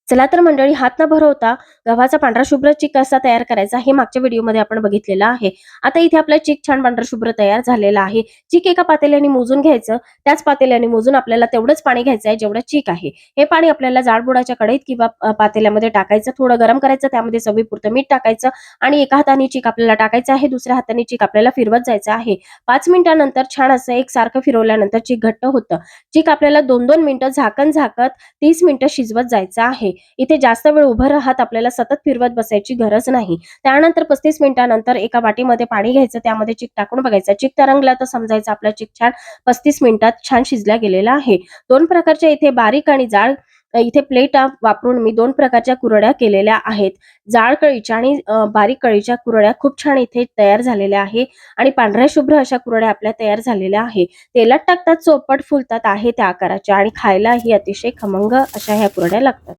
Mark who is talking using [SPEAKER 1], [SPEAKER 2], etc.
[SPEAKER 1] चला तर मंडळी, हात न भरवता गव्हाचा पांढरा शुभ्र चीक कसा तयार करायचा हे मागच्या व्हिडिओमध्ये आपण बघितलेलं आहे. आता इथे आपला चीक छान पांढरा शुभ्र तयार झालेला आहे. चीक एका पातेल्याने मोजून घ्यायचं. त्याच पातेल्याने मोजून आपल्याला तेवढंच पाणी घ्यायचं आहे जेवढं चीक आहे. हे पाणी आपल्याला जाडबुडाच्या कढईत किंवा पातेल्यामध्ये टाकायचं. थोडं गरम करायचं, त्यामध्ये चवीपुरतं मीठ टाकायचं आणि एका हाताने चीक आपल्याला टाकायचं आहे, दुसऱ्या हाताने चीक आपल्याला फिरवत जायचं आहे. 5 मिनिटांनंतर छान असं एकसारखं फिरवल्यानंतर चीक घट्ट होतं. चीक आपल्याला 2-2 मिनिटं झाकण झाकत 30 मिनिटं शिजवत जायचं आहे. इथे जास्त वेळ उभं राहत आपल्याला सतत फिरवत बसायची गरज नाही. त्यानंतर 35 मिनिटांनंतर एका वाटीमध्ये पाणी घ्यायचं, त्यामध्ये चीक टाकून बघायचं. चीक तरंगला तर समजायचं आपला चीक छान 35 मिनिटात छान शिजला गेलेला आहे. 2 प्रकारच्या इथे बारीक आणि जाड इथे प्लेट वापरून मी 2 प्रकारच्या कुरड्या केलेल्या आहेत. जाड कळीच्या आणि बारीक कळीच्या कुरड्या खूप छान इथे तयार झालेल्या आहे आणि पांढऱ्या शुभ्र अशा कुरड्या आपल्या तयार झालेल्या आहे. तेलात टाकतात चोपट फुलतात आहे त्या आकाराच्या आणि खायलाही अतिशय खमंग अशा ह्या कुरड्या लागतात.